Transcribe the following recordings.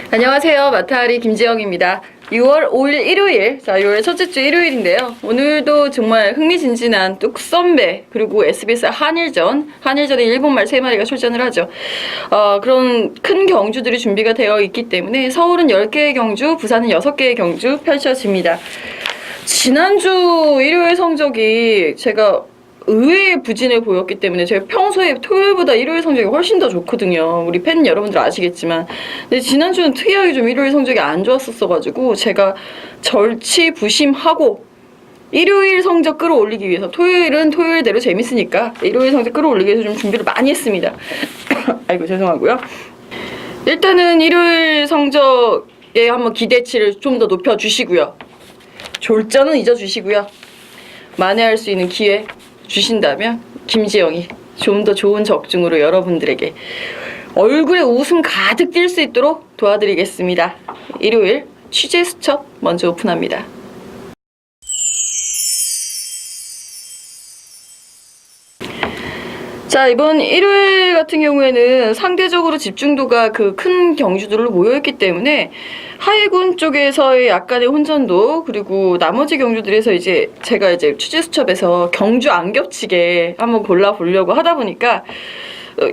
안녕하세요. 마타리 김지영입니다. 6월 5일 일요일, 자 6월 첫째 주 일요일인데요. 오늘도 정말 흥미진진한 뚝섬배 그리고 SBS 한일전에 일본말 3마리가 출전을 하죠. 그런 큰 경주들이 준비가 되어 있기 때문에 서울은 10개의 경주, 부산은 6개의 경주 펼쳐집니다. 지난주 일요일 성적이 제가 의외의 부진을 보였기 때문에 제가 평소에 토요일보다 일요일 성적이 훨씬 더 좋거든요. 우리 팬 여러분들 아시겠지만. 근데 지난주는 특이하게 좀 일요일 성적이 안 좋았었어가지고 제가 절치부심하고 일요일 성적 끌어올리기 위해서, 토요일은 토요일대로 재밌으니까 일요일 성적 끌어올리기 위해서 좀 준비를 많이 했습니다. 아이고 죄송하고요. 일단은 일요일 성적에 한번 기대치를 좀 더 높여주시고요. 졸전은 잊어주시고요. 만회할 수 있는 기회 주신다면 김지영이 좀 더 좋은 적중으로 여러분들에게 얼굴에 웃음 가득 띌 수 있도록 도와드리겠습니다. 일요일 취재 수첩 먼저 오픈합니다. 자, 이번 일요일 같은 경우에는 상대적으로 집중도가 그 큰 경주들로 모여있기 때문에 하이군 쪽에서의 약간의 혼전도, 그리고 나머지 경주들에서 제가 취재 수첩에서 경주 안 겹치게 한번 골라보려고 하다 보니까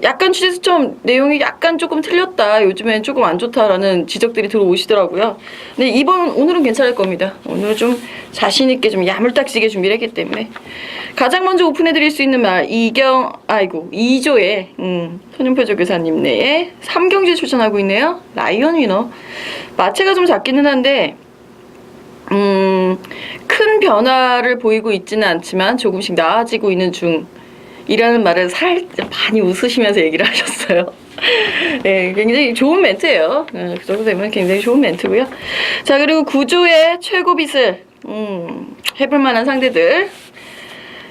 약간 취재 수첩 내용이 약간 조금 틀렸다, 요즘엔 조금 안 좋다라는 지적들이 들어오시더라고요. 근데 오늘은 괜찮을 겁니다. 오늘은 좀 자신있게 좀 야물딱지게 준비를 했기 때문에. 가장 먼저 오픈해드릴 수 있는 말, 2조의 손윤표 교사님 내에 3경주에 출전하고 있네요. 라이언 위너. 마체가 좀 작기는 한데 큰 변화를 보이고 있지는 않지만 조금씩 나아지고 있는 중이라는 말을 살짝 많이 웃으시면서 얘기를 하셨어요. 네, 굉장히 좋은 멘트예요. 그 정도 되면 굉장히 좋은 멘트고요. 자, 그리고 9조의 최고빗을 해볼 만한 상대들,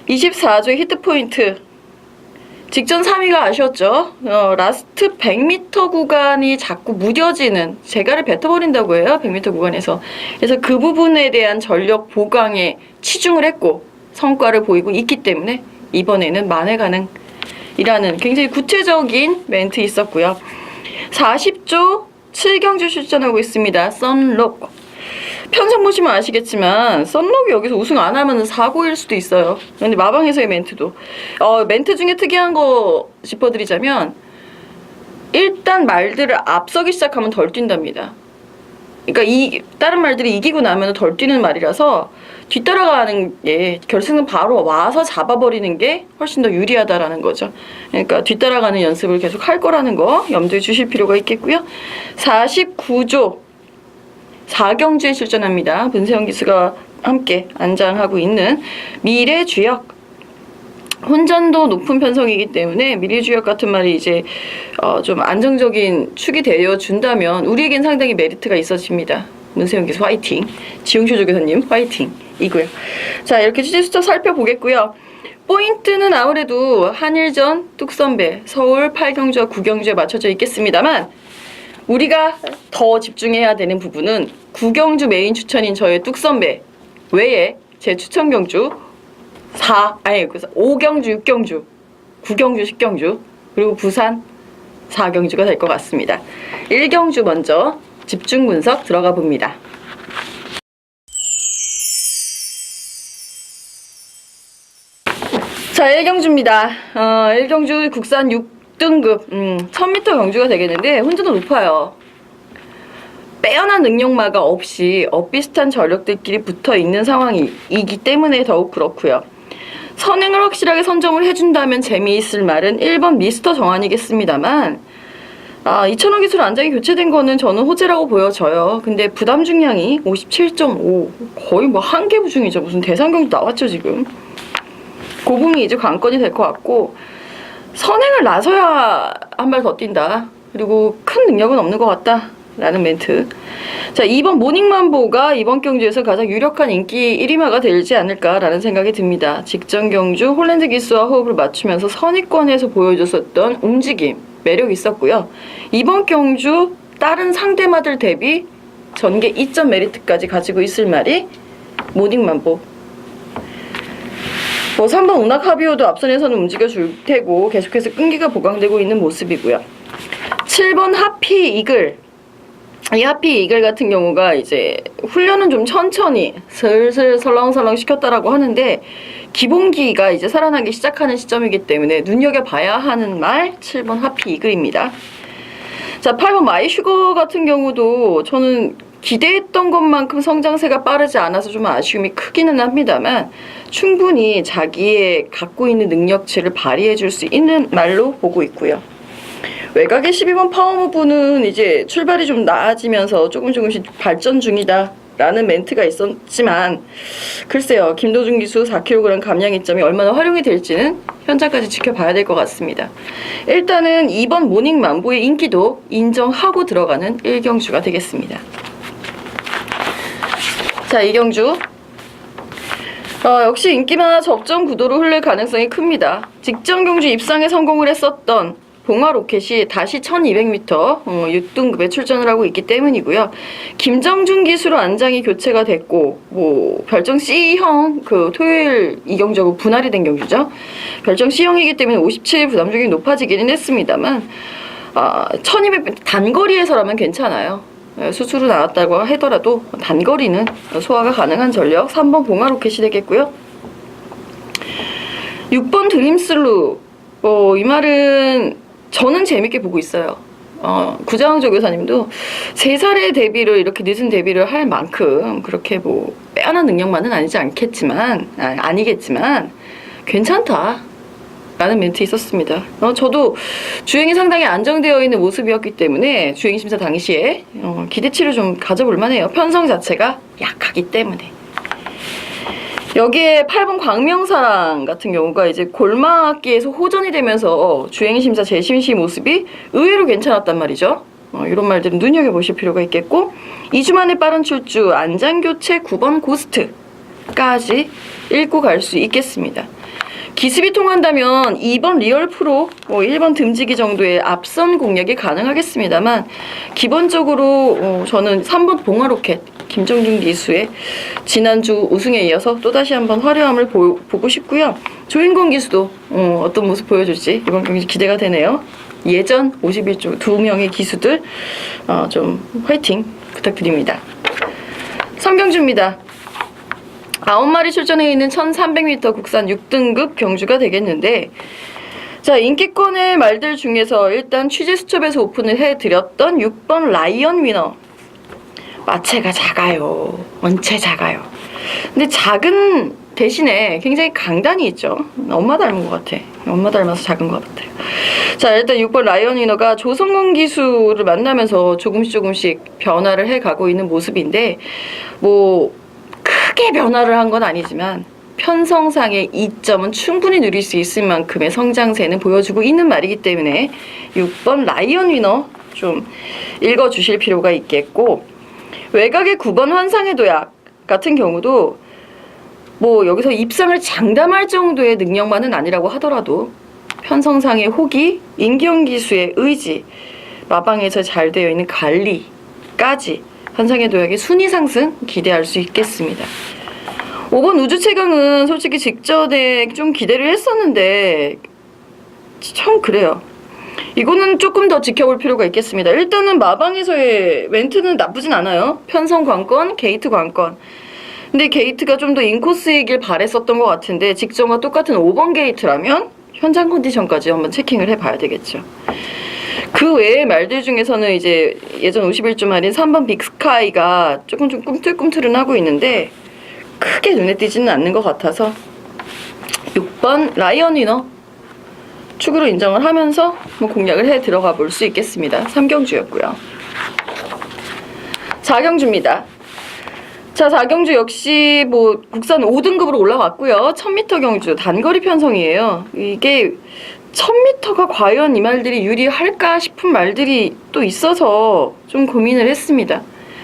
24조의 히트포인트. 직전 3위가 아쉬웠죠. 라스트 100m 구간이 자꾸 무뎌지는, 재갈을 뱉어버린다고 해요, 100m 구간에서. 그래서 그 부분에 대한 전력 보강에 치중을 했고 성과를 보이고 있기 때문에 이번에는 만회 가능이라는 굉장히 구체적인 멘트 있었고요. 40조 7경주 출전하고 있습니다. 썬록. 편성 보시면 아시겠지만 썬록이 여기서 우승 안 하면 사고일 수도 있어요. 근데 마방에서의 멘트도 멘트 중에 특이한 거 짚어드리자면, 일단 말들을 앞서기 시작하면 덜 뛴답니다. 그러니까 다른 말들이 이기고 나면 덜 뛰는 말이라서 뒤따라가는 게, 결승은 바로 와서 잡아버리는 게 훨씬 더 유리하다라는 거죠. 그러니까 뒤따라가는 연습을 계속 할 거라는 거 염두에 주실 필요가 있겠고요. 49조 4경주에 출전합니다. 문세영 기수가 함께 안장하고 있는 미래주역. 혼전도 높은 편성이기 때문에 미래주역 같은 말이 좀 안정적인 축이 되어준다면 우리에겐 상당히 메리트가 있어집니다. 문세영 기수 화이팅! 지용쇼 조교사님 화이팅! 이고요. 자, 이렇게 취재 수첩 살펴보겠고요. 포인트는 아무래도 한일전, 뚝섬배, 서울 8경주와 9경주에 맞춰져 있겠습니다만, 우리가 더 집중해야 되는 부분은 9경주 메인 추천인 저의 뚝섬배 외에 제 추천 경주 5경주, 6경주, 9경주, 10경주, 그리고 부산 4경주가 될 것 같습니다. 1경주 먼저 집중 분석 들어가 봅니다. 자, 1경주입니다. 1경주 국산 6등급 1000m 경주가 되겠는데 혼전도 높아요. 빼어난 능력마가 없이 엇비슷한 전력들끼리 붙어있는 상황이기 때문에 더욱 그렇고요. 선행을 확실하게 선점을 해준다면 재미있을 말은 1번 미스터 정한이겠습니다만, 2000원 기술 안장이 교체된 거는 저는 호재라고 보여져요. 근데 부담 중량이 57.5, 거의 뭐 한계 부중이죠. 무슨 대상경주 나왔죠 지금. 그 부분이 관건이 될 것 같고, 선행을 나서야 한 발 더 뛴다. 그리고 큰 능력은 없는 것 같다 라는 멘트. 자, 2번 모닝만보가 이번 경주에서 가장 유력한 인기 1위마가 되지 않을까라는 생각이 듭니다. 직전 경주 홀랜드 기수와 호흡을 맞추면서 선의권에서 보여줬었던 움직임, 매력 있었고요. 이번 경주 다른 상대마들 대비 전개 2점 메리트까지 가지고 있을 말이 모닝만보. 3번 운낙하비오도 앞선에서는 움직여줄 테고 계속해서 끈기가 보강되고 있는 모습이고요. 7번 하피 이글. 이 하피 이글 같은 경우가 이제 훈련은 좀 천천히 슬슬 설렁설렁 시켰다라고 하는데 기본기가 이제 살아나기 시작하는 시점이기 때문에 눈여겨봐야 하는 말 7번 하피 이글입니다. 자, 8번 마이슈거 같은 경우도 저는 기대했던 것만큼 성장세가 빠르지 않아서 좀 아쉬움이 크기는 합니다만 충분히 자기의 갖고 있는 능력치를 발휘해 줄 수 있는 말로 보고 있고요. 외곽의 12번 파워무브는 이제 출발이 좀 나아지면서 조금씩 발전 중이다 라는 멘트가 있었지만 글쎄요, 김도준 기수 4kg 감량 이점이 얼마나 활용이 될지는 현장까지 지켜봐야 될 것 같습니다. 일단은 2번 모닝 만보의 인기도 인정하고 들어가는 1경주가 되겠습니다. 자, 2경주 역시 인기마다 적정 구도로 흐를 가능성이 큽니다. 직전 경주 입상에 성공을 했었던 봉화 로켓이 다시 1200m 6등급에 출전을 하고 있기 때문이고요. 김정준 기수로 안장이 교체가 됐고 뭐 별정 C형 그 토요일 이경주하고 분할이 된 경주죠. 별정 C형이기 때문에 57 부담중이 높아지기는 했습니다만 1200 단거리에서라면 괜찮아요. 수수로 나왔다고 하더라도 단거리는 소화가 가능한 전력 3번 봉화 로켓이 되겠고요. 6번 드림슬루 이 말은 저는 재밌게 보고 있어요. 구자왕조 교사님도 3살의 데뷔를 이렇게 늦은 데뷔를 할 만큼 그렇게 뭐 빼어난 능력만은 아니겠지만 괜찮다 라는 멘트 있었습니다. 저도 주행이 상당히 안정되어 있는 모습이었기 때문에 주행 심사 당시에 기대치를 좀 가져볼 만해요. 편성 자체가 약하기 때문에. 여기에 8번 광명사랑 같은 경우가 이제 골막기에서 호전이 되면서 주행심사 재심시 모습이 의외로 괜찮았단 말이죠. 이런 말들은 눈여겨보실 필요가 있겠고 2주 만에 빠른 출주 안장교체 9번 고스트까지 읽고 갈 수 있겠습니다. 기습이 통한다면 2번 리얼프로 1번 듬지기 정도의 앞선 공략이 가능하겠습니다만 기본적으로 저는 3번 봉화로켓 김정준 기수의 지난주 우승에 이어서 또다시 한번 화려함을 보고 싶고요. 조인권 기수도 어떤 모습 보여줄지 이번 경기 기대가 되네요. 예전 51조 2명의 기수들 좀 화이팅 부탁드립니다. 3경주입니다. 9마리 출전해 있는 1300m 국산 6등급 경주가 되겠는데 자, 인기권의 말들 중에서 일단 취재 수첩에서 오픈을 해드렸던 6번 라이언 위너 마체가 작아요. 원체 작아요. 근데 작은 대신에 굉장히 강단이 있죠. 엄마 닮은 것 같아. 엄마 닮아서 작은 것 같아요. 자, 일단 6번 라이언 위너가 조성건 기수를 만나면서 조금씩 변화를 해가고 있는 모습인데 뭐 크게 변화를 한 건 아니지만 편성상의 이점은 충분히 누릴 수 있을 만큼의 성장세는 보여주고 있는 말이기 때문에 6번 라이언 위너 좀 읽어주실 필요가 있겠고 외곽의 9번 환상의 도약 같은 경우도 뭐 여기서 입상을 장담할 정도의 능력만은 아니라고 하더라도 편성상의 호기, 임기영 기수의 의지, 마방에서 잘 되어 있는 관리까지 환상의 도약의 순위 상승 기대할 수 있겠습니다. 5번 우주 최강은 솔직히 직전에 좀 기대를 했었는데 참 그래요. 이거는 조금 더 지켜볼 필요가 있겠습니다. 일단은 마방에서의 멘트는 나쁘진 않아요. 편성 관건, 게이트 관건. 근데 게이트가 좀 더 인코스이길 바랬었던 것 같은데 직전과 똑같은 5번 게이트라면 현장 컨디션까지 한번 체킹을 해봐야 되겠죠. 그 외의 말들 중에서는 이제 예전 51주 말인 3번 빅스카이가 조금 좀 꿈틀꿈틀은 하고 있는데 크게 눈에 띄지는 않는 것 같아서 6번 라이언 위너 축으로 인정을 하면서 뭐 공략을 해 들어가 볼 수 있겠습니다. 3경주였고요. 4경주입니다. 자, 4경주 역시 뭐 국산 5등급으로 올라왔고요. 1000m 경주 단거리 편성이에요. 이게 1000m가 과연 이 말들이 유리할까 싶은 말들이 또 있어서 좀 고민을 했습니다.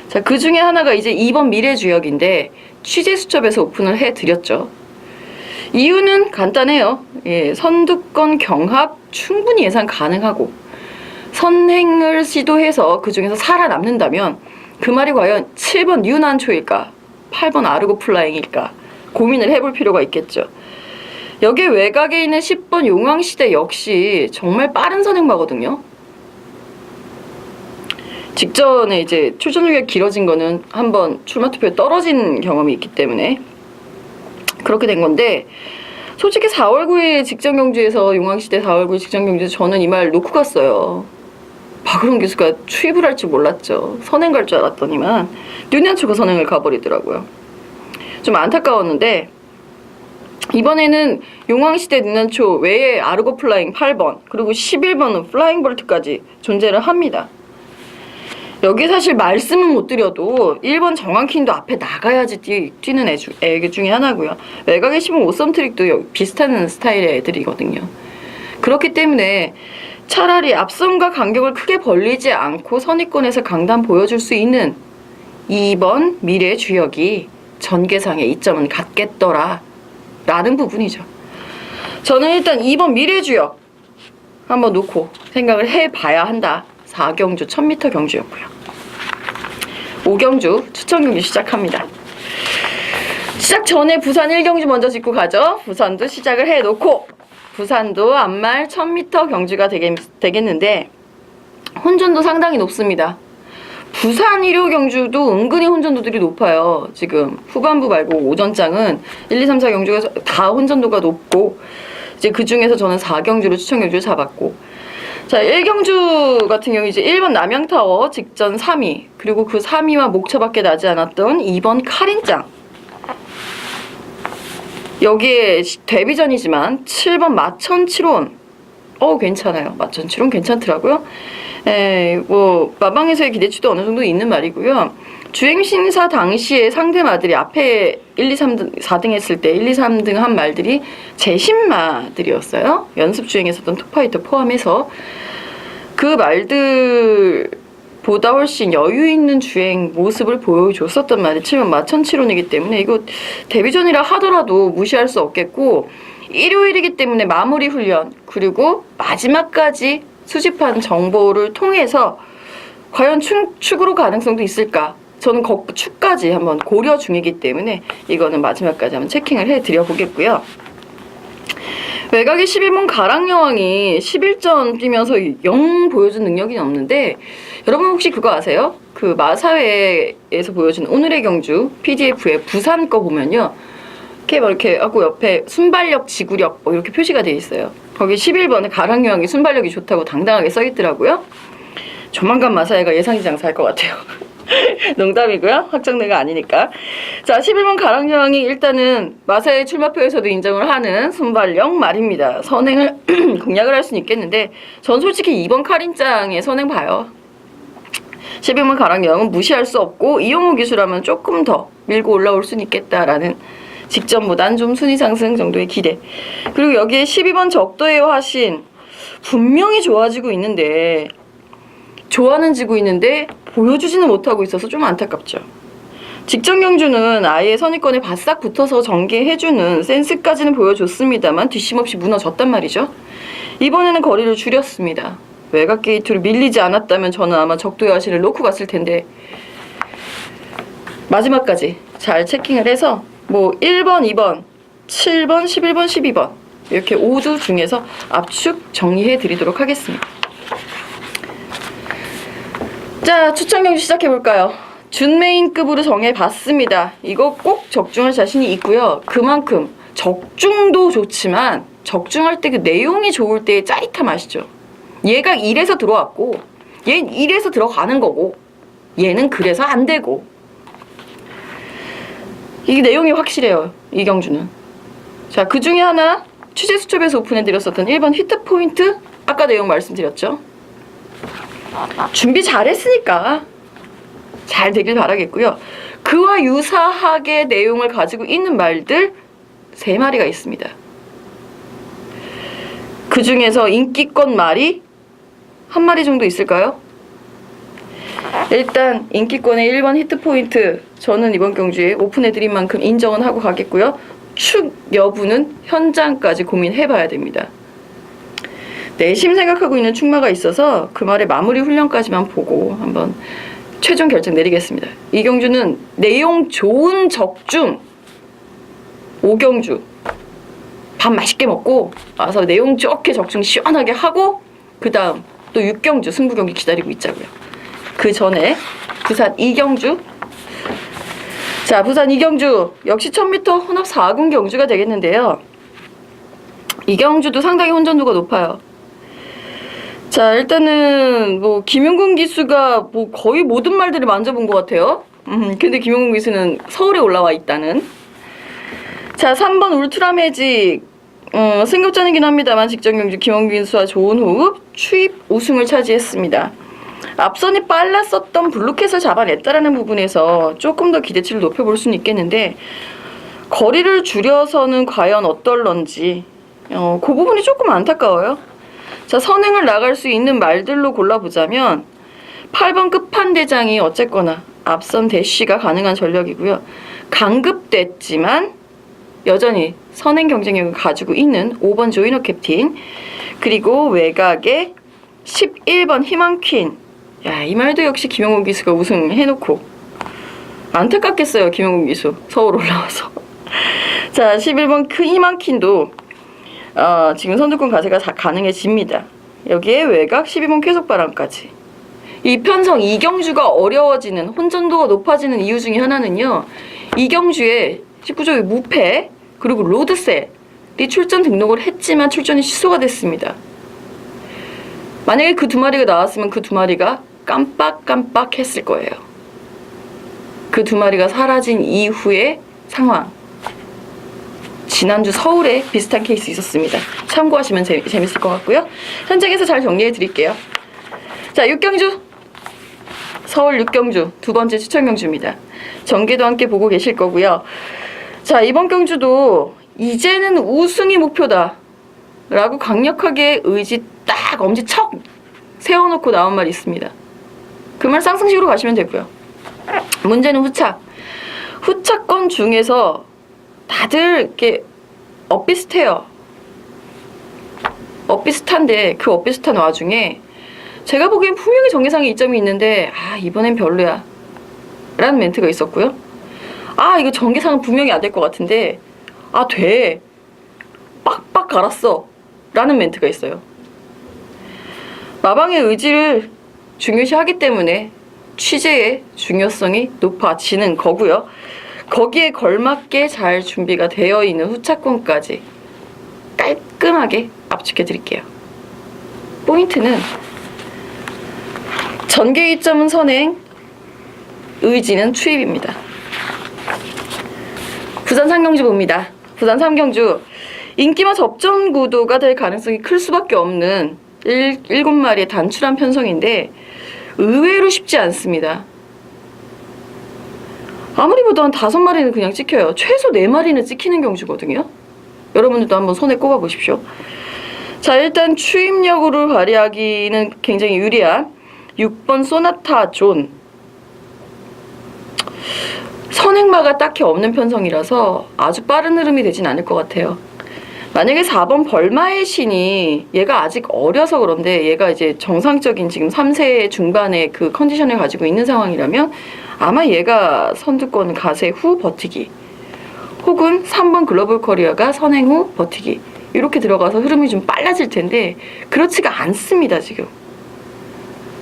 자, 그 중에 하나가 이제 2번 미래주역인데 취재 수첩에서 오픈을 해드렸죠. 이유는 간단해요. 선두권 경합 충분히 예상 가능하고 선행을 시도해서 그 중에서 살아남는다면 그 말이 과연 7번 뉴난초일까 8번 아르고 플라잉일까 고민을 해볼 필요가 있겠죠. 여기에 외곽에 있는 10번 용왕시대 역시 정말 빠른 선행마거든요. 직전에 이제 출전 주기가 길어진 거는 한번 출마 투표에 떨어진 경험이 있기 때문에 그렇게 된 건데, 솔직히 4월 9일 직전 경주에서, 용왕시대 4월 9일 직전 경주에서 저는 이 말 놓고 갔어요. 박으론 교수가 추입을 할 줄 몰랐죠. 선행 갈 줄 알았더니만 눈이 안 치고 선행을 가버리더라고요. 좀 안타까웠는데, 이번에는 용왕시대 눈난초 외에 아르고 플라잉 8번 그리고 11번은 플라잉 볼트까지 존재를 합니다. 여기 사실 말씀은 못 드려도 1번 정한킹도 앞에 나가야지 뛰는 애 중에 하나고요. 외곽에 10번 오썸트릭도 비슷한 스타일의 애들이거든요. 그렇기 때문에 차라리 앞선과 간격을 크게 벌리지 않고 선입권에서 강단 보여줄 수 있는 2번 미래의 주역이 전개상의 이점은 같겠더라 라는 부분이죠. 저는 일단 2번 미래의 주역 한번 놓고 생각을 해봐야 한다. 4경주 1000m 경주였고요. 5경주 추천 경주 시작합니다. 시작 전에 부산 1경주 먼저 짚고 가죠. 부산도 시작을 해놓고, 부산도 앞말 1000m 경주가 되겠는데 혼전도 상당히 높습니다. 부산 1호 경주도 은근히 혼전도들이 높아요. 지금 후반부 말고 오전장은 1, 2, 3, 4 경주가 다 혼전도가 높고, 이제 그 중에서 저는 4경주로 추천 경주를 잡았고, 자 1경주 같은 경우 이제 1번 남양타워 직전 3위, 그리고 그 3위와 목차밖에 나지 않았던 2번 카린짱, 여기에 데뷔전이지만 7번 마천칠원 괜찮아요. 마천칠원 괜찮더라고요. 뭐 마방에서의 기대치도 어느 정도 있는 말이고요. 주행신사 당시에 상대마들이 앞에 1, 2, 3등, 4등 했을 때 1, 2, 3등 한 말들이 재신마들이었어요. 연습 주행했었던 톱파이터 포함해서 그 말들보다 훨씬 여유 있는 주행 모습을 보여줬었단 말이 7번 마천칠원이기 때문에 이거 데뷔전이라 하더라도 무시할 수 없겠고, 일요일이기 때문에 마무리 훈련 그리고 마지막까지 수집한 정보를 통해서 과연 축으로 가능성도 있을까? 저는 축까지 한번 고려 중이기 때문에 이거는 마지막까지 한번 체킹을 해드려 보겠고요. 외곽의 11번 가랑여왕이 11전 뛰면서 영 보여준 능력이 없는데, 여러분 혹시 그거 아세요? 그 마사회에서 보여준 오늘의 경주 PDF에 부산 거 보면요, 이렇게 하고 옆에 순발력, 지구력 뭐 이렇게 표시가 되어 있어요. 거기 11번에 가랑여왕이 순발력이 좋다고 당당하게 써 있더라고요. 조만간 마사회가 예상지 장사할 것 같아요. 농담이고요. 확정내가 아니니까. 자, 11번 가랑여왕이 일단은 마사회 출마표에서도 인정을 하는 순발력 말입니다. 선행을 공략을 할 수는 있겠는데, 전 솔직히 2번 카린짱의 선행 봐요. 11번 가랑여왕은 무시할 수 없고, 이용호 기수라면 조금 더 밀고 올라올 수는 있겠다라는, 직전보단 좀 순위 상승 정도의 기대. 그리고 여기에 12번 적도의 화신 분명히 좋아지고 있는데 보여주지는 못하고 있어서 좀 안타깝죠. 직전 경주는 아예 선입권에 바싹 붙어서 전개해주는 센스까지는 보여줬습니다만 뒷심없이 무너졌단 말이죠. 이번에는 거리를 줄였습니다. 외곽 게이트로 밀리지 않았다면 저는 아마 적도의 화신을 놓고 갔을 텐데, 마지막까지 잘 체킹을 해서 뭐 1번, 2번, 7번, 11번, 12번 이렇게 5주 중에서 압축 정리해 드리도록 하겠습니다. 자, 추천 경주 시작해 볼까요? 준메인급으로 정해봤습니다. 이거 꼭 적중할 자신이 있고요. 그만큼 적중도 좋지만 적중할 때 그 내용이 좋을 때의 짜릿함 아시죠? 얘가 이래서 들어왔고 얘는 이래서 들어가는 거고 얘는 그래서 안 되고, 이게 내용이 확실해요. 이 경주는. 자, 그 중에 하나 취재 수첩에서 오픈해드렸었던 1번 히트포인트, 아까 내용 말씀드렸죠. 준비 잘했으니까 잘 되길 바라겠고요. 그와 유사하게 내용을 가지고 있는 말들 3마리가 있습니다. 그 중에서 인기권 말이 1마리 정도 있을까요? 일단 인기권의 1번 히트포인트, 저는 이번 경주에 오픈해드린 만큼 인정은 하고 가겠고요. 축 여부는 현장까지 고민해봐야 됩니다. 내심 생각하고 있는 축마가 있어서 그 말의 마무리 훈련까지만 보고 한번 최종 결정 내리겠습니다. 이 경주는 내용 좋은 적중 5경주 밥 맛있게 먹고 와서 내용 좋게 적중 시원하게 하고, 그 다음 또 6경주 승부 경기 기다리고 있자고요. 그 전에 부산 이경주. 자, 부산 이경주 역시 1000m 혼합 4군 경주가 되겠는데요. 이경주도 상당히 혼전도가 높아요. 자, 일단은 뭐 김용군 기수가 뭐 거의 모든 말들을 만져본 것 같아요. 근데 김용군 기수는 서울에 올라와 있다는. 자, 3번 울트라 매직. 승급전이긴 합니다만 직전 경주 김용군 기수와 좋은 호흡, 추입 우승을 차지했습니다. 앞선이 빨랐었던 블루캣을 잡아냈다라는 부분에서 조금 더 기대치를 높여볼 수는 있겠는데, 거리를 줄여서는 과연 어떨런지 그 부분이 조금 안타까워요. 자, 선행을 나갈 수 있는 말들로 골라보자면 8번 끝판대장이 어쨌거나 앞선 대쉬가 가능한 전력이고요. 강급됐지만 여전히 선행 경쟁력을 가지고 있는 5번 조이너 캡틴, 그리고 외곽에 11번 희망퀸. 야, 이 말도 역시 김용훈 기수가 우승해놓고 안타깝겠어요. 김용훈 기수 서울 올라와서. 자, 11번 그 희망퀸도 지금 선두권 가세가 가능해집니다. 여기에 외곽 12번 쾌속바람까지. 이 편성 이경주가 어려워지는, 혼전도가 높아지는 이유 중에 하나는요, 이경주의 19조의 무패 그리고 로드셀이 출전 등록을 했지만 출전이 취소가 됐습니다. 만약에 그 두 마리가 나왔으면 그 두 마리가 깜빡깜빡했을 거예요. 그 두 마리가 사라진 이후의 상황. 지난주 서울에 비슷한 케이스 있었습니다. 참고하시면 재밌을 것 같고요. 현장에서 잘 정리해 드릴게요. 자, 6경주. 서울 6경주 두 번째 추천 경주입니다. 전개도 함께 보고 계실 거고요. 자, 이번 경주도 이제는 우승이 목표다 라고 강력하게 의지 딱 엄지척 세워놓고 나온 말이 있습니다. 그 말 쌍승식으로 가시면 되고요. 문제는 후착. 후착권 중에서 다들 이렇게 엇비슷해요. 엇비슷한데 그 엇비슷한 와중에 제가 보기엔 분명히 정계상에 이점이 있는데 이번엔 별로야 라는 멘트가 있었고요. 이거 정계상은 분명히 안 될 것 같은데 돼. 빡빡 갈았어 라는 멘트가 있어요. 마방의 의지를 중요시하기 때문에 취재의 중요성이 높아지는 거고요. 거기에 걸맞게 잘 준비가 되어 있는 후차권까지 깔끔하게 압축해 드릴게요. 포인트는 전개 이점은 선행, 의지는 추입입니다. 부산 3경주 봅니다. 부산 3경주 인기와 접전 구도가 될 가능성이 클 수밖에 없는 7마리의 단출한 편성인데 의외로 쉽지 않습니다. 아무리 보도 한 5마리는 그냥 찍혀요. 최소 4마리는 찍히는 경주거든요. 여러분들도 한번 손에 꼽아 보십시오. 자, 일단 추임력으로 발휘하기는 굉장히 유리한 6번 소나타 존. 선행마가 딱히 없는 편성이라서 아주 빠른 흐름이 되진 않을 것 같아요. 만약에 4번 벌마의 신이, 얘가 아직 어려서 그런데 얘가 이제 정상적인 지금 3세 중반의 그 컨디션을 가지고 있는 상황이라면 아마 얘가 선두권 가세 후 버티기, 혹은 3번 글로벌 커리어가 선행 후 버티기, 이렇게 들어가서 흐름이 좀 빨라질 텐데 그렇지가 않습니다 지금.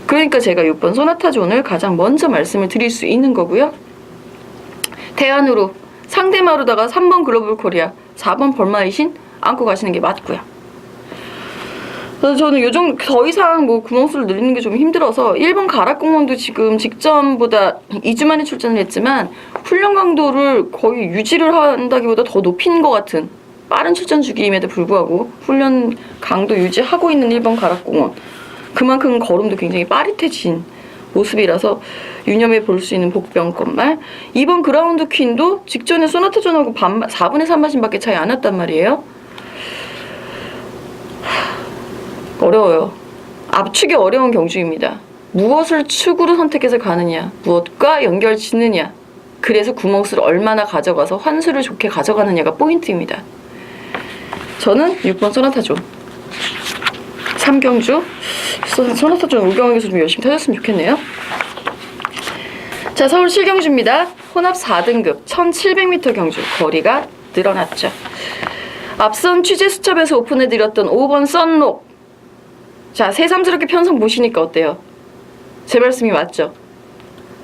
그러니까 제가 6번 소나타 존을 가장 먼저 말씀을 드릴 수 있는 거고요. 대안으로 상대마루다가 3번 글로벌 코리아, 4번 벌마의 신 안고 가시는 게 맞고요. 그래서 저는 요즘 더 이상 뭐 구멍수를 늘리는 게 좀 힘들어서 1번 가락공원도 지금 직전보다 2주 만에 출전을 했지만 훈련 강도를 거의 유지를 한다기보다 더 높인 것 같은 빠른 출전 주기임에도 불구하고 훈련 강도 유지하고 있는 1번 가락공원, 그만큼 걸음도 굉장히 빠릿해진 모습이라서 유념해 볼 수 있는 복병권말. 2번 그라운드 퀸도 직전에 소나타존하고 4분의 3마신밖에 차이 안 났단 말이에요. 어려워요. 압축이 어려운 경주입니다. 무엇을 축으로 선택해서 가느냐, 무엇과 연결 짓느냐, 그래서 구멍수를 얼마나 가져가서 환수를 좋게 가져가느냐가 포인트입니다. 저는 6번 소나타존 3경주 소나타존 5경에서 좀 열심히 타줬으면 좋겠네요. 자, 서울 7경주입니다. 혼합 4등급 1700m 경주. 거리가 늘어났죠. 앞선 취재 수첩에서 오픈해드렸던 5번 썬록. 자, 새삼스럽게 편성 보시니까 어때요? 제 말씀이 맞죠?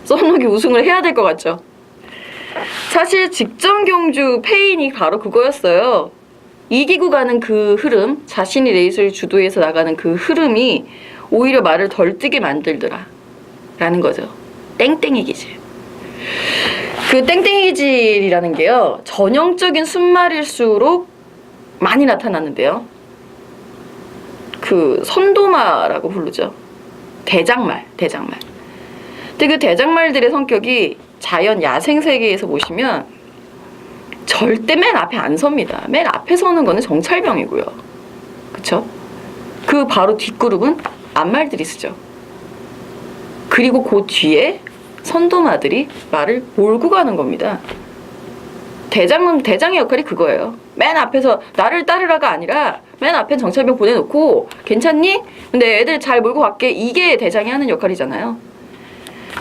썬록이 우승을 해야 될 것 같죠? 사실 직전 경주 페인이 바로 그거였어요. 이기고 가는 그 흐름, 자신이 레이스를 주도해서 나가는 그 흐름이 오히려 말을 덜 뜨게 만들더라 라는 거죠. 땡땡이 기질. 그 땡땡이 기질이라는 게요, 전형적인 순말일수록 많이 나타나는데요. 그 선도마라고 부르죠. 대장말. 근데 그 대장말들의 성격이 자연 야생 세계에서 보시면 절대 맨 앞에 안 섭니다. 맨 앞에 서는 거는 정찰병이고요. 그쵸? 그 바로 뒷그룹은 암말들이 쓰죠. 그리고 그 뒤에 선도마들이 말을 몰고 가는 겁니다. 대장의 역할이 그거예요. 맨 앞에서 나를 따르라가 아니라 맨 앞에 정찰병 보내놓고 괜찮니? 근데 애들 잘 몰고 갈게. 이게 대장이 하는 역할이잖아요.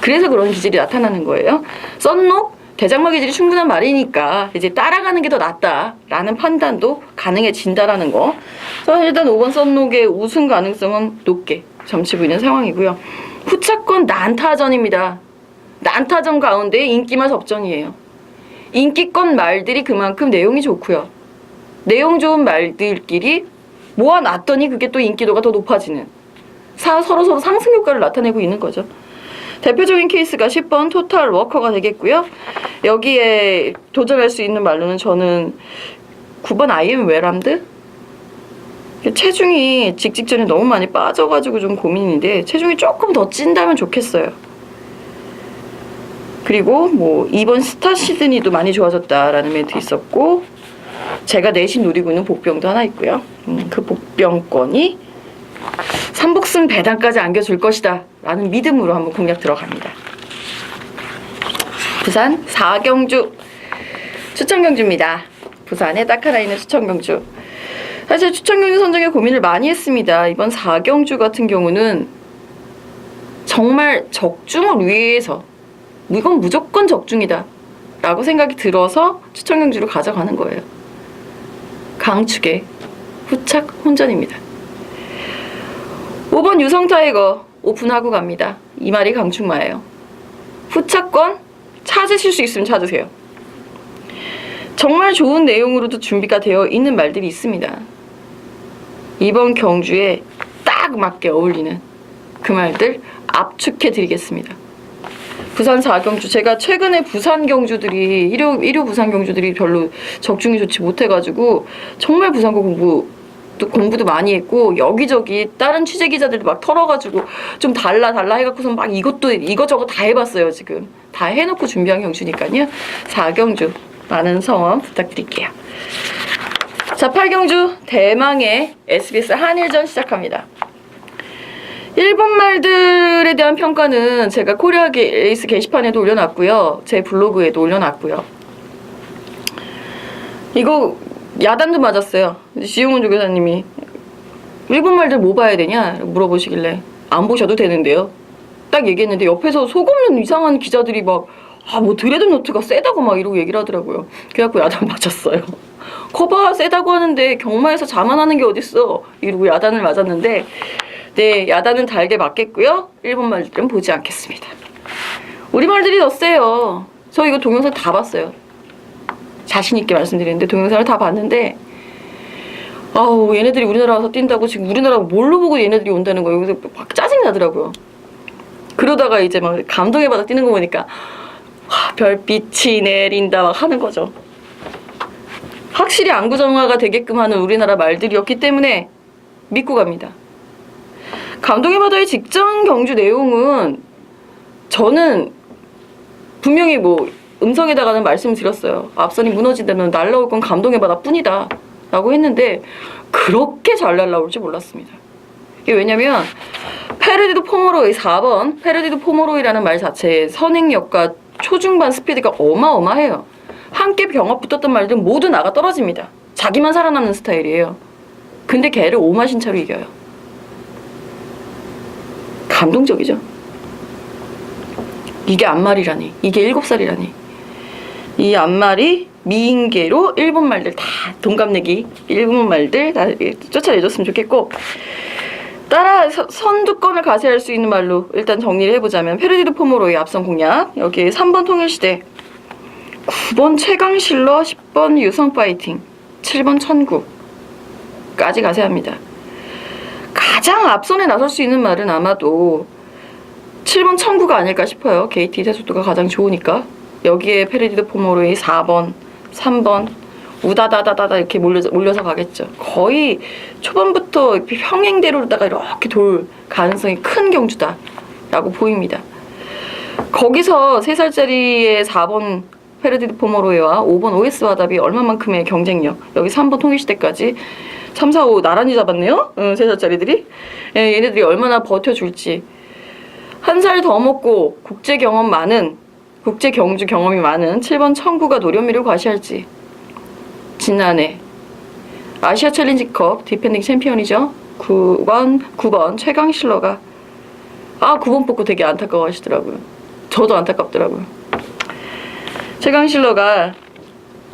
그래서 그런 기질이 나타나는 거예요. 썬록 대장마 기질이 충분한 말이니까 이제 따라가는 게 더 낫다라는 판단도 가능해진다라는 거. 그래서 일단 5번 썬록의 우승 가능성은 높게 점치 보이는 상황이고요. 후차권 난타전입니다. 난타전 가운데 인기말 접전이에요. 인기권 말들이 그만큼 내용이 좋고요. 내용 좋은 말들끼리 모아놨더니 그게 또 인기도가 더 높아지는, 서로 상승 효과를 나타내고 있는 거죠. 대표적인 케이스가 10번 토탈 워커가 되겠고요. 여기에 도전할 수 있는 말로는 저는 9번 아이엠 웨람드? 체중이 직전에 너무 많이 빠져가지고 좀 고민인데 체중이 조금 더 찐다면 좋겠어요. 그리고 뭐 2번 스타 시드니도 많이 좋아졌다라는 멘트 있었고, 제가 내심 노리고 있는 복병도 하나 있고요. 그 복병권이 삼복승 배당까지 안겨줄 것이다 라는 믿음으로 한번 공략 들어갑니다. 부산 4경주 추천경주입니다. 부산에 딱 하나 있는 추천경주. 사실 추천경주 선정에 고민을 많이 했습니다. 이번 4경주 같은 경우는 정말 적중을 위해서 이건 무조건 적중이다 라고 생각이 들어서 추천경주를 가져가는 거예요. 강축의 후착 혼전입니다. 5번 유성타이거 오픈하고 갑니다. 이 말이 강축마예요. 후차권 찾으실 수 있으면 찾으세요. 정말 좋은 내용으로도 준비가 되어 있는 말들이 있습니다. 이번 경주에 딱 맞게 어울리는 그 말들 압축해 드리겠습니다. 부산 4경주, 제가 최근에 부산 경주들이 1호 부산 경주들이 별로 적중이 좋지 못해가지고 정말 부산고 공부도 많이 했고, 여기저기 다른 취재 기자들도 막 털어가지고 좀 달라 해갖고서 막 이것저것 다 해봤어요. 지금 다 해놓고 준비한 경주니까요. 4경주 많은 성원 부탁드릴게요. 자, 8경주 대망의 SBS 한일전 시작합니다. 일본 말들에 대한 평가는 제가 코리아 레이스 게시판에도 올려놨고요. 제 블로그에도 올려놨고요. 이거 야단도 맞았어요. 지용훈 조교사님이 일본 말들 뭐 봐야 되냐 물어보시길래 안 보셔도 되는데요. 딱 얘기했는데 옆에서 속없는 이상한 기자들이 막 뭐 드레드노트가 세다고 막 이러고 얘기를 하더라고요. 그래갖고 야단 맞았어요. 거봐 세다고 하는데 경마에서 자만하는 게 어딨어 이러고 야단을 맞았는데, 네, 야단은 달게 맞겠고요. 일본 말들은 보지 않겠습니다. 우리 말들이 더 세요. 저 이거 동영상 다 봤어요. 자신있게 말씀드리는데 동영상을 다 봤는데, 아우 얘네들이 우리나라 와서 뛴다고 지금 우리나라 뭘로 보고 얘네들이 온다는 거예요. 그래서 막 짜증나더라고요. 그러다가 이제 막 감동에 받아 뛰는 거 보니까 별빛이 내린다 막 하는 거죠. 확실히 안구정화가 되게끔 하는 우리나라 말들이었기 때문에 믿고 갑니다. 감동의 바다의 직전 경주 내용은 저는 분명히 뭐 음성에다가는 말씀을 드렸어요. 앞선이 무너지다면 날라올 건 감동의 바다 뿐이다 라고 했는데 그렇게 잘 날라올 줄 몰랐습니다. 이게 왜냐면 페르디도 포모로이 4번 페르디도 포모로이라는 말 자체의 선행력과 초중반 스피드가 어마어마해요. 함께 병합 붙었던 말들은 모두 나가 떨어집니다. 자기만 살아남는 스타일이에요. 근데 걔를 오마신차로 이겨요. 감동적이죠. 이게 암말이라니, 이게 7살이라니. 이 암말이 미인계로 일본 말들 다 동갑내기 일본 말들 다 쫓아내줬으면 좋겠고, 따라 선두권을 가세할 수 있는 말로 일단 정리를 해보자면 페르디드 포모로의 앞선 공략, 여기 3번 통일시대, 9번 최강실러, 10번 유성파이팅, 7번 천구까지 가세야 합니다. 가장 앞선에 나설 수 있는 말은 아마도 7번 천구가 아닐까 싶어요. 게이트 태속도가 가장 좋으니까. 여기에 페르디드 포모로의 4번, 3번 우다다다다다 이렇게 몰려서 가겠죠. 거의 초반부터 평행대로다가 이렇게 돌 가능성이 큰 경주다라고 보입니다. 거기서 3살짜리의 4번 페르디드 포모로에와 5번 OS 와답이 얼마만큼의 경쟁력, 여기 3번 통일시대까지 3, 4, 5 나란히 잡았네요. 3살짜리들이. 예, 얘네들이 얼마나 버텨줄지. 한 살 더 먹고 국제 경주 경험이 많은 7번 천구가 노련미를 과시할지. 지난해 아시아 챌린지컵 디펜딩 챔피언이죠. 9번 최강실러가 9번 뽑고 되게 안타까워하시더라고요. 저도 안타깝더라고요. 최강실러가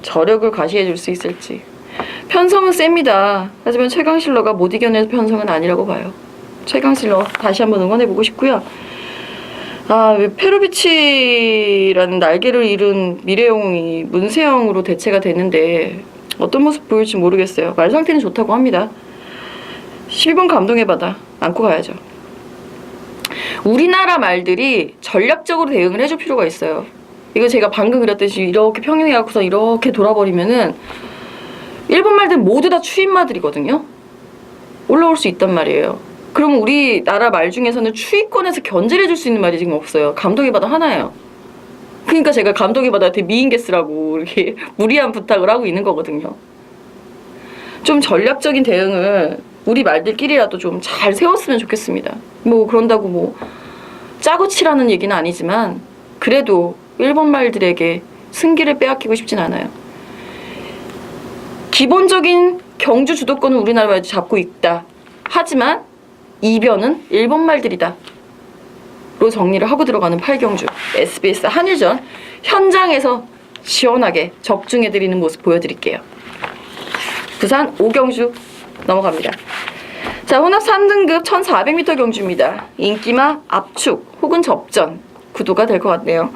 저력을 과시해줄 수 있을지. 편성은 셉니다. 하지만 최강실러가 못 이겨낼 편성은 아니라고 봐요. 최강실러 다시 한번 응원해보고 싶고요. 페루비치라는 날개를 잃은 미래영웅이 문세영으로 대체가 됐는데 어떤 모습 보일지 모르겠어요. 말 상태는 좋다고 합니다. 12번 감동의 바다 안고 가야죠. 우리나라 말들이 전략적으로 대응을 해줄 필요가 있어요. 이거 제가 방금 그렸듯이 이렇게 평행해 갖고서 이렇게 돌아버리면은 일본 말들 모두 다 추임마들이거든요. 올라올 수 있단 말이에요. 그럼 우리나라 말 중에서는 추위권에서 견제를 해줄 수 있는 말이 지금 없어요. 감동의 바다 하나예요. 그러니까 제가 감독의 바다한테 미인게스라고 이렇게 무리한 부탁을 하고 있는 거거든요. 좀 전략적인 대응을 우리 말들끼리라도 좀 잘 세웠으면 좋겠습니다. 뭐 그런다고 뭐 짜고 치라는 얘기는 아니지만 그래도 일본 말들에게 승기를 빼앗기고 싶진 않아요. 기본적인 경주 주도권은 우리나라 말들이 잡고 있다. 하지만 이변은 일본 말들이다. 로 정리를 하고 들어가는 8경주 SBS 한일전 현장에서 시원하게 적중해드리는 모습 보여드릴게요. 부산 5경주 넘어갑니다. 자, 혼합 3등급 1400m 경주입니다. 인기마 압축 혹은 접전 구도가 될 것 같네요.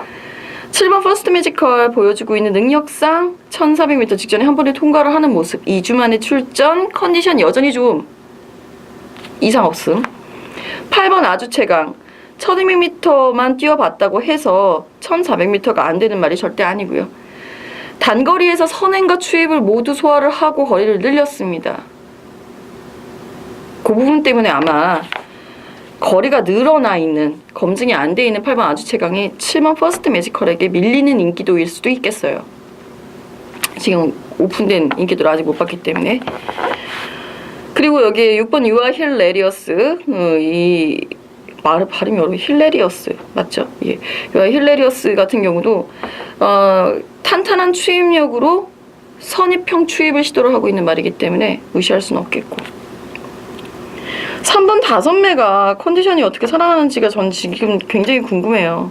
7번 퍼스트 매지컬 보여주고 있는 능력상 1400m 직전에 한 번에 통과를 하는 모습. 2주 만에 출전, 컨디션 여전히 좋음, 이상 없음. 8번 아주 최강 1200m만 뛰어봤다고 해서 1400m가 안 되는 말이 절대 아니고요. 단거리에서 선행과 추입을 모두 소화를 하고 거리를 늘렸습니다. 그 부분 때문에 아마 거리가 늘어나 있는, 검증이 안 돼 있는 8번 아주 최강이 7번 퍼스트 매지컬에게 밀리는 인기도일 수도 있겠어요. 지금 오픈된 인기도를 아직 못 봤기 때문에. 그리고 여기 6번 유아 힐레리어스, 이 발음이 어려워. 힐레리어스 맞죠? 예. 유아 힐레리어스 같은 경우도 탄탄한 추입력으로 선입형 추입을 시도를 하고 있는 말이기 때문에 무시할 수는 없겠고. 3번 5매가 컨디션이 어떻게 살아나는지가 전 지금 굉장히 궁금해요.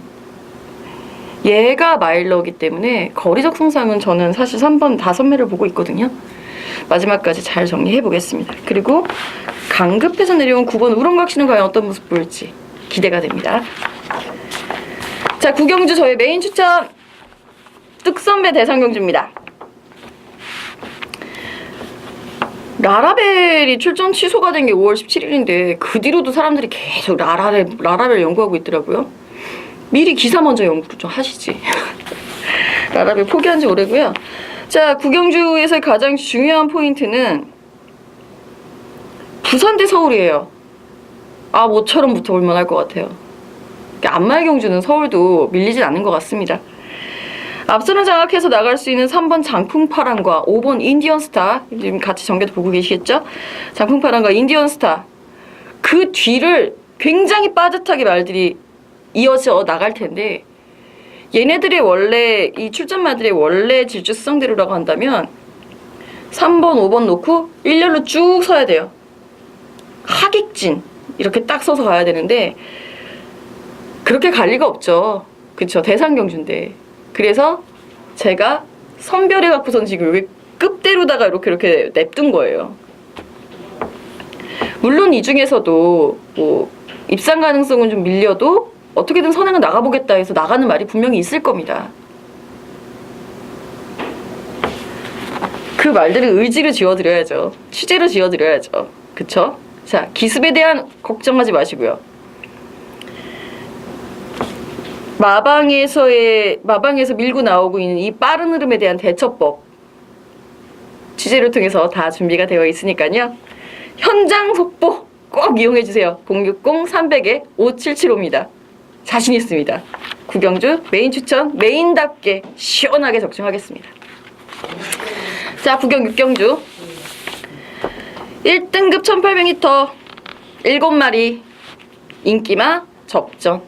얘가 마일러기 때문에 거리적 성상은 저는 사실 3번 5매를 보고 있거든요. 마지막까지 잘 정리해 보겠습니다. 그리고 강급해서 내려온 9번 우렁각시는 과연 어떤 모습 보일지 기대가 됩니다. 자, 9경주 저의 메인 추천 뚝선배 대상경주입니다. 라라벨이 출전 취소가 된 게 5월 17일인데 그 뒤로도 사람들이 계속 라라벨 연구하고 있더라고요. 미리 기사 먼저 연구를 좀 하시지. 라라벨 포기한 지 오래고요. 자, 9경주에서 가장 중요한 포인트는 부산 대 서울이에요. 모처럼 붙어볼만 할 것 같아요. 안말경주는 서울도 밀리진 않는 것 같습니다. 앞서는 장악해서 나갈 수 있는 3번 장풍파랑과 5번 인디언스타, 지금 같이 전개도 보고 계시겠죠? 장풍파랑과 인디언스타, 그 뒤를 굉장히 빠듯하게 말들이 이어져 나갈 텐데, 얘네들의 원래 이 출전마들의 원래 질주성대로라고 한다면 3번, 5번 놓고 일렬로 쭉 서야 돼요. 하객진 이렇게 딱 서서 가야 되는데 그렇게 갈 리가 없죠. 그쵸? 대상경주인데. 그래서 제가 선별해 갖고선 지금 여기 끝대로다가 이렇게 냅둔 거예요. 물론 이 중에서도 뭐 입상 가능성은 좀 밀려도 어떻게든 선행을 나가보겠다 해서 나가는 말이 분명히 있을 겁니다. 그 말들을 의지를 지어드려야죠. 취재로 지어드려야죠. 그쵸? 자, 기습에 대한 걱정하지 마시고요. 마방에서 밀고 나오고 있는 이 빠른 흐름에 대한 대처법 취재를 통해서 다 준비가 되어 있으니까요. 현장 속보 꼭 이용해 주세요. 060-300-5775입니다. 자신 있습니다. 구경주 메인 추천 메인답게 시원하게 적중하겠습니다. 자, 구경 6경주 1등급 1800m 7마리 인기마 접전.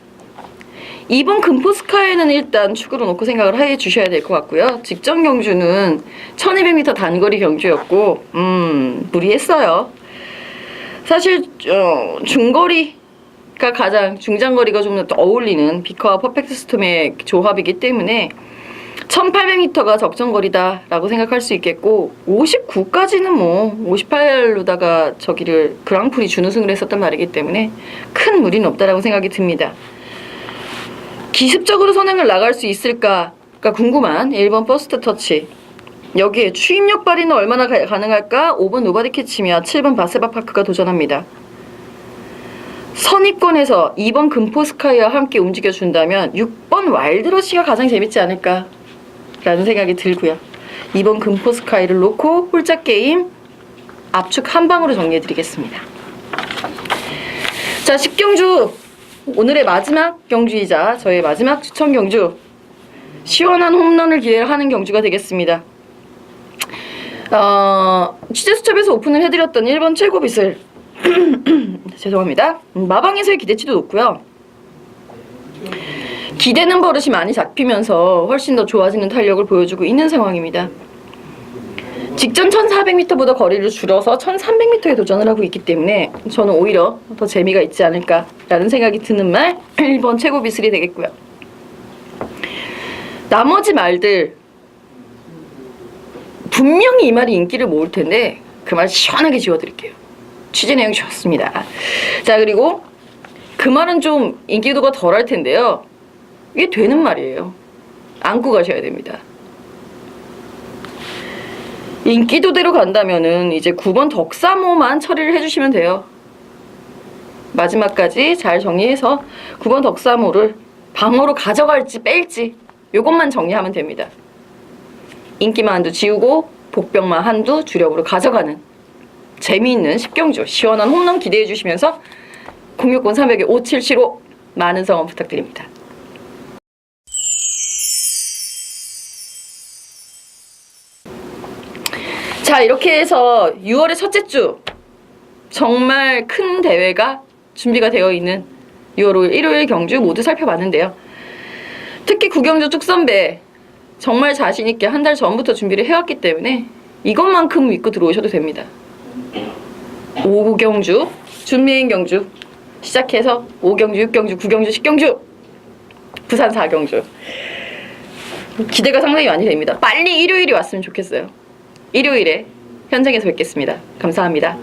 이번 금포스카에는 일단 축으로 놓고 생각을 해 주셔야 될 것 같고요. 직전 경주는 1200m 단거리 경주였고 무리했어요. 사실 중거리가 가장 중장거리가 좀 더 어울리는 비커와 퍼펙트 스톰의 조합이기 때문에 1800m가 적정거리다라고 생각할 수 있겠고 59까지는 뭐 58로다가 저기를 그랑프리 준우승을 했었단 말이기 때문에 큰 무리는 없다라고 생각이 듭니다. 기습적으로 선행을 나갈 수 있을까가 궁금한 1번 퍼스트 터치. 여기에 추임력 발휘는 얼마나 가능할까? 5번 노바디 캐치미와 7번 바세바 파크가 도전합니다. 선입권에서 2번 금포스카이와 함께 움직여준다면 6번 와일드러시가 가장 재밌지 않을까 라는 생각이 들고요. 2번 금포스카이를 놓고 홀짝 게임 압축 한 방으로 정리해드리겠습니다. 자, 10경주 오늘의 마지막 경주이자 저의 마지막 추천 경주, 시원한 홈런을 기대하는 경주가 되겠습니다. 취재수첩에서 오픈을 해드렸던 1번 첼고빗을 죄송합니다. 마방에서의 기대치도 높고요. 기대는 버릇이 많이 잡히면서 훨씬 더 좋아지는 탄력을 보여주고 있는 상황입니다. 직전 1400m보다 거리를 줄여서 1300m에 도전을 하고 있기 때문에 저는 오히려 더 재미가 있지 않을까라는 생각이 드는 말 1번 최고비슬이 되겠고요. 나머지 말들 분명히 이 말이 인기를 모을 텐데 그 말 시원하게 지워드릴게요. 취재 내용이 좋습니다. 자, 그리고 그 말은 좀 인기도가 덜할 텐데요. 이게 되는 말이에요. 안고 가셔야 됩니다. 인기도대로 간다면은 이제 9번 덕사모만 처리를 해주시면 돼요. 마지막까지 잘 정리해서 9번 덕사모를 방어로 가져갈지 뺄지 요것만 정리하면 됩니다. 인기만 한두 지우고 복병만 한두 주력으로 가져가는 재미있는 10경주 시원한 홈런 기대해 주시면서 060-300-5775 많은 성원 부탁드립니다. 자, 이렇게 해서 6월의 첫째 주 정말 큰 대회가 준비가 되어 있는 6월 5일 일요일 경주 모두 살펴봤는데요. 특히 구경주 축선배 정말 자신있게 한 달 전부터 준비를 해왔기 때문에 이것만큼 믿고 들어오셔도 됩니다. 5경주, 준비인 경주 시작해서 5경주, 6경주, 9경주, 10경주, 부산 4경주 기대가 상당히 많이 됩니다. 빨리 일요일이 왔으면 좋겠어요. 일요일에 현장에서 뵙겠습니다. 감사합니다.